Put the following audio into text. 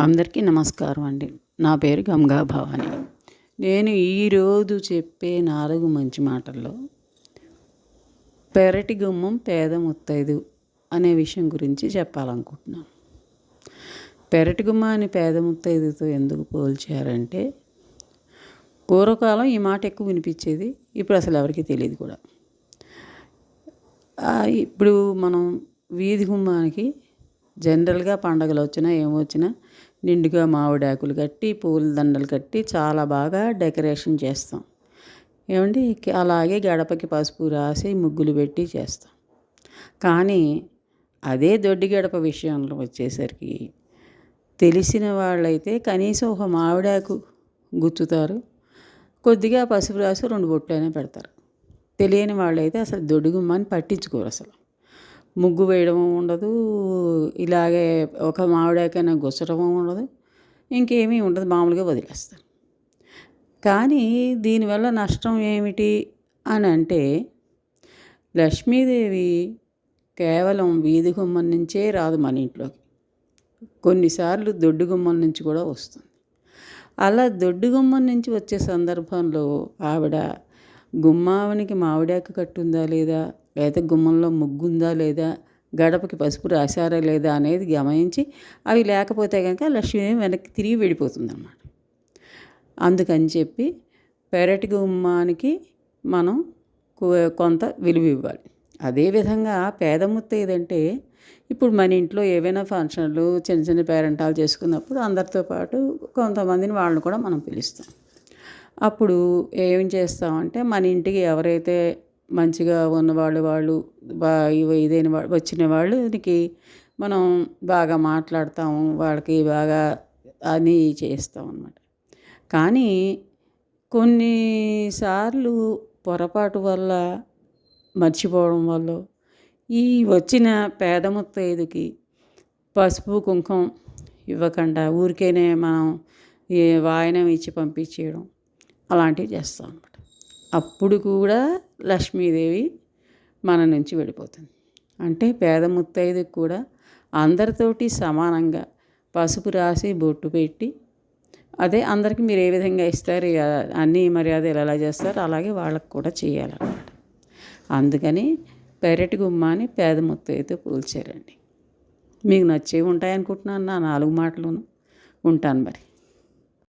అందరికీ నమస్కారం అండి. నా పేరు గంగా భవాని. నేను ఈరోజు చెప్పే 4 మంచి మాటల్లో పెరటి గుమ్మం పేద ముత్తైదు అనే విషయం గురించి చెప్పాలనుకుంటున్నాను. పెరటి గుమ్మాన్ని పేద ముత్తైదుతో ఎందుకు పోల్చారంటే, పూర్వకాలం ఈ మాట ఎక్కువ వినిపించేది. ఇప్పుడు అసలు ఎవరికీ తెలియదు కూడా. ఇప్పుడు మనం వీధి గుమ్మానికి జనరల్గా పండగలు వచ్చినా ఏమొచ్చినా నిండుగా మామిడాకులు కట్టి పూల దండలు కట్టి చాలా బాగా డెకరేషన్ చేస్తాం. ఏమండి, అలాగే గడపకి పసుపు రాసి ముగ్గులు పెట్టి చేస్తాం. కానీ అదే దొడ్డి గడప విషయంలో వచ్చేసరికి తెలిసిన వాళ్ళైతే కనీసం ఒక మామిడాకు గుచ్చుతారు, కొద్దిగా పసుపు రాసి 2 బొట్లైనా పెడతారు. తెలియని వాళ్ళైతే అసలు దొడ్డి గుమ్మాన్ని పట్టించుకోరు. అసలు ముగ్గు వేయడం ఉండదు, ఇలాగే ఒక మామిడాకైనా గుచ్చడం ఉండదు, ఇంకేమీ ఉండదు, మామూలుగా వదిలేస్తారు. కానీ దీనివల్ల నష్టం ఏమిటి అని అంటే, లక్ష్మీదేవి కేవలం వీధి గుమ్మం నుంచే రాదు మన ఇంట్లోకి, కొన్నిసార్లు దొడ్డు గుమ్మం నుంచి కూడా వస్తుంది. అలా దొడ్డు గుమ్మం నుంచి వచ్చే సందర్భంలో ఆవిడ గుమ్మానికి మామిడాకు కట్టుందా లేదా, లేదా గుమ్మంలో ముగ్గుందా లేదా, గడపకి పసుపు రాశారా లేదా అనేది గమనించి అవి లేకపోతే కనుక లక్ష్మీదేవి వెనక్కి తిరిగి వెళ్ళిపోతుంది అన్నమాట. అందుకని చెప్పి పెరటి గుమ్మానికి మనం కొంత విలువ ఇవ్వాలి. అదేవిధంగా పేద ముత్తైదంటే, ఇప్పుడు మన ఇంట్లో ఏవైనా ఫంక్షన్లు చిన్న చిన్న పేరెంటాలు చేసుకున్నప్పుడు అందరితో పాటు కొంతమందిని వాళ్ళని కూడా మనం పిలుస్తాం. అప్పుడు ఏం చేస్తామంటే, మన ఇంటికి ఎవరైతే మంచిగా ఉన్నవాళ్ళు ఇదైన వచ్చిన వాళ్ళకి మనం బాగా మాట్లాడతాము, వాళ్ళకి బాగా అని చేస్తాం అన్నమాట. కానీ కొన్నిసార్లు పొరపాటు వల్ల, మర్చిపోవడం వల్ల ఈ వచ్చిన పేద ముత్తైదుకి పసుపు కుంకుమ ఇవ్వకుండా ఊరికేనే మనం వాయనం ఇచ్చి పంపించేయడం అలాంటివి చేస్తాం అన్నమాట. అప్పుడు కూడా లక్ష్మీదేవి మన నుంచి వెళ్ళిపోతుంది. అంటే పేద ముత్తైదుకి కూడా అందరితోటి సమానంగా పసుపు రాసి బొట్టు పెట్టి, అదే అందరికీ మీరు ఏ విధంగా ఇస్తారు, అన్ని మర్యాదలు ఎలా చేస్తారు అలాగే వాళ్ళకు కూడా చేయాలన్నమాట. అందుకని పెరటి గుమ్మాన్ని పేద ముత్తైదుతో పోల్చారండి. మీకు నచ్చే ఉంటాయనుకుంటున్నాను నా 4 మాటలును. ఉంటాను మరి.